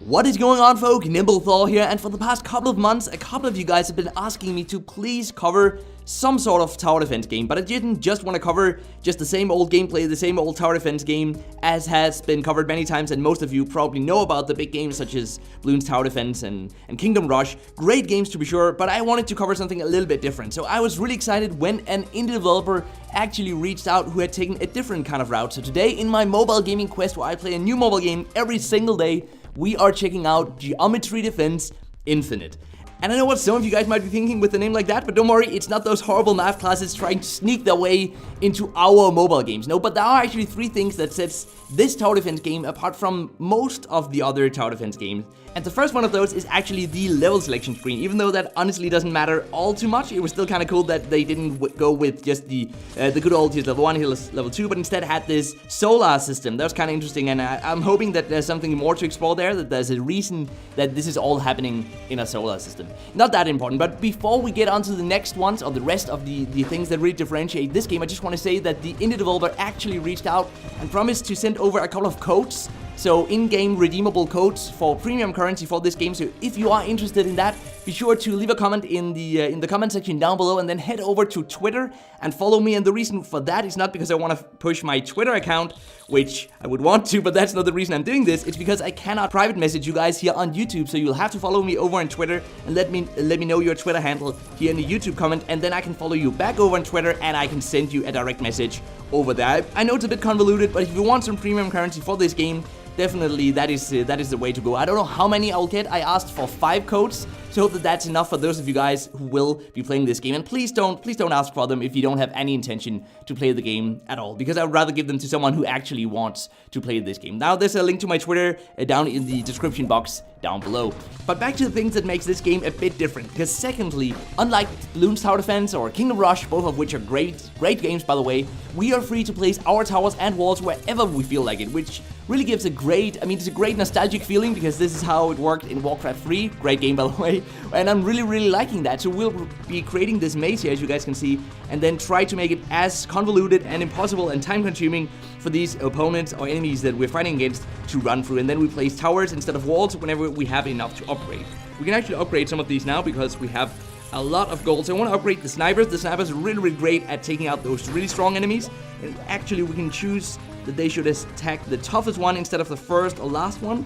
What is going on, folk? NimbleThor here, and for the past couple of months, a couple of you guys have been asking me to please cover some sort of tower defense game, but I didn't just want to cover just the same old gameplay, the same old tower defense game as has been covered many times, and most of you probably know about the big games such as Bloons Tower Defense and Kingdom Rush. Great games to be sure, but I wanted to cover something a little bit different. So I was really excited when an indie developer actually reached out who had taken a different kind of route. So today in my mobile gaming quest, where I play a new mobile game every single day, we are checking out Geometry Defense Infinite. And I know what some of you guys might be thinking with a name like that, but don't worry, it's not those horrible math classes trying to sneak their way into our mobile games. No, but there are actually three things that sets this tower defense game apart from most of the other tower defense games. And the first one of those is actually the level selection screen. Even though that honestly doesn't matter all too much, it was still kind of cool that they didn't go with just the good old here's level 1, here's level 2, but instead had this solar system. That was kind of interesting, and I'm hoping that there's something more to explore there, that there's a reason that this is all happening in a solar system. Not that important, but before we get on to the next ones, or the rest of the things that really differentiate this game, I just want to say that the indie developer actually reached out and promised to send over a couple of codes. So in-game redeemable codes for premium currency for this game. So if you are interested in that, be sure to leave a comment in the comment section down below, and then head over to Twitter and follow me. And the reason for that is not because I want to push my Twitter account, which I would want to, but that's not the reason I'm doing this. It's because I cannot private message you guys here on YouTube. So you'll have to follow me over on Twitter and let me know your Twitter handle here in the YouTube comment, and then I can follow you back over on Twitter and I can send you a direct message over there. I know it's a bit convoluted, but if you want some premium currency for this game, definitely that is the way to go. I don't know how many I'll get. I asked for 5 codes, so hope that that's enough for those of you guys who will be playing this game. And please don't ask for them if you don't have any intention to play the game at all, because I would rather give them to someone who actually wants to play this game. Now there's a link to my Twitter down in the description box down below. But back to the things that makes this game a bit different, because secondly, unlike Bloons Tower Defense or Kingdom Rush, both of which are great games by the way, we are free to place our towers and walls wherever we feel like it, which really gives it's a great nostalgic feeling, because this is how it worked in Warcraft 3, great game by the way, and I'm really liking that. So we'll be creating this maze here, as you guys can see, and then try to make it as convoluted and impossible and time consuming for these opponents or enemies that we're fighting against to run through. And then we place towers instead of walls whenever we have enough to upgrade. We can actually upgrade some of these now because we have a lot of gold. So I want to upgrade the snipers. The snipers are really great at taking out those really strong enemies, and actually we can choose that they should attack the toughest one instead of the first or last one,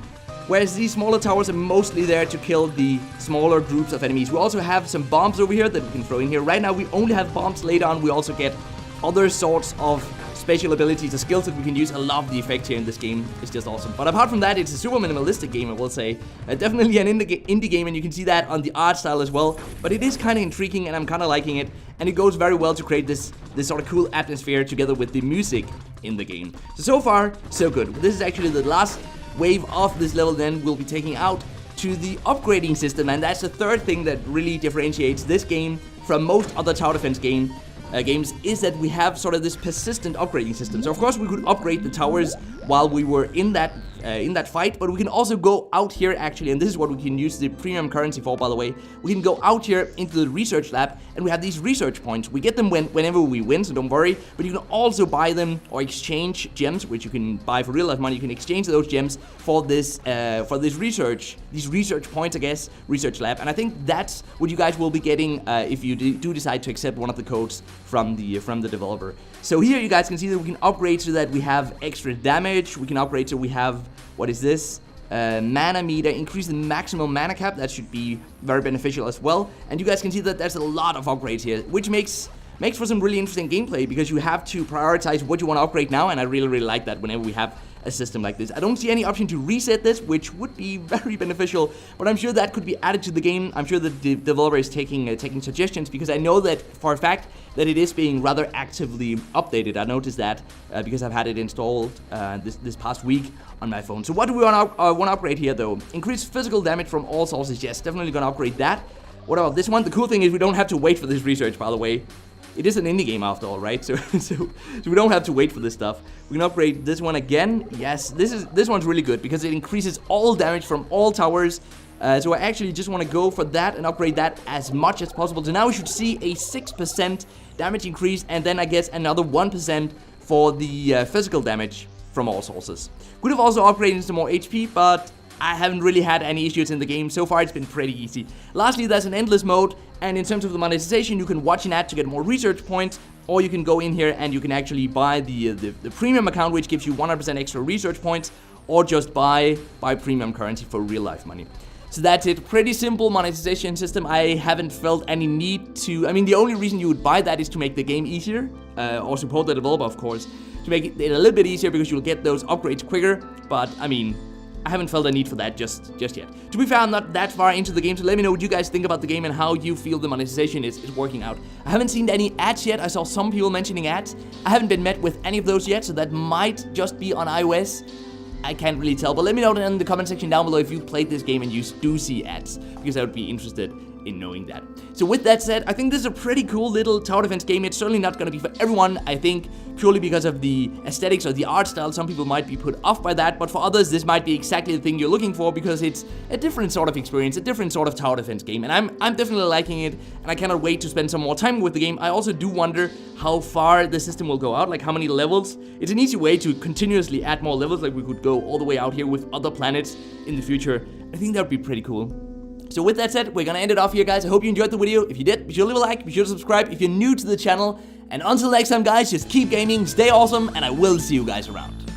whereas these smaller towers are mostly there to kill the smaller groups of enemies. We also have some bombs over here that we can throw in here. Right now we only have bombs. Later on we also get other sorts of special abilities or skills that we can use. I love the effect here in this game. It's just awesome. But apart from that, it's a super minimalistic game, I will say. Definitely an indie game, and you can see that on the art style as well. But it is kind of intriguing, and I'm kind of liking it. And it goes very well to create this sort of cool atmosphere together with the music in the game. So far, so good. This is actually the last wave of this level. Then we'll be taking out to the upgrading system, and that's the third thing that really differentiates this game from most other tower defense games, is that we have sort of this persistent upgrading system. So of course we could upgrade the towers while we were in that fight, but we can also go out here actually, and this is what we can use the premium currency for, by the way. We can go out here into the research lab, and we have these research points. We get them whenever we win, so don't worry, but you can also buy them or exchange gems, which you can buy for real life money. You can exchange those gems for these research points, I guess, research lab. And I think that's what you guys will be getting if you do decide to accept one of the codes from the developer. So here you guys can see that we can upgrade so that we have extra damage. We can upgrade so we have, what is this? Mana meter, increase the maximum mana cap. That should be very beneficial as well. And you guys can see that there's a lot of upgrades here, which makes for some really interesting gameplay, because you have to prioritize what you want to upgrade now, and I really like that whenever we have a system like this. I don't see any option to reset this, which would be very beneficial, but I'm sure that could be added to the game. I'm sure that the developer is taking suggestions, because I know that for a fact that it is being rather actively updated. I noticed that because I've had it installed this past week on my phone. So what do we want to upgrade here though? Increase physical damage from all sources. Yes, definitely gonna upgrade that. What about this one? The cool thing is we don't have to wait for this research, by the way. It is an indie game after all, right? So we don't have to wait for this stuff. We can upgrade this one again. Yes, this one's really good because it increases all damage from all towers. So I actually just want to go for that and upgrade that as much as possible. So now we should see a 6% damage increase, and then I guess another 1% for the physical damage from all sources. Could have also upgraded some more HP, but I haven't really had any issues in the game. So far, it's been pretty easy. Lastly, there's an endless mode, and in terms of the monetization, you can watch an ad to get more research points, or you can go in here and you can actually buy the premium account, which gives you 100% extra research points, or just buy premium currency for real life money. So that's it. Pretty simple monetization system. I haven't felt any need to... I mean, the only reason you would buy that is to make the game easier, or support the developer, of course, to make it a little bit easier because you'll get those upgrades quicker. But, I mean, I haven't felt a need for that just yet. To be fair, I'm not that far into the game, so let me know what you guys think about the game and how you feel the monetization is working out. I haven't seen any ads yet. I saw some people mentioning ads. I haven't been met with any of those yet, so that might just be on iOS. I can't really tell, but let me know in the comment section down below if you played this game and you do see ads, because I would be interested in knowing that. So with that said, I think this is a pretty cool little tower defense game. It's certainly not going to be for everyone, I think, purely because of the aesthetics or the art style. Some people might be put off by that, but for others, this might be exactly the thing you're looking for, because it's a different sort of experience, a different sort of tower defense game, and I'm definitely liking it, and I cannot wait to spend some more time with the game. I also do wonder how far the system will go out, like how many levels. It's an easy way to continuously add more levels, like we could go all the way out here with other planets in the future. I think that would be pretty cool. So with that said, we're gonna end it off here, guys. I hope you enjoyed the video. If you did, be sure to leave a like, be sure to subscribe if you're new to the channel. And until next time, guys, just keep gaming, stay awesome, and I will see you guys around.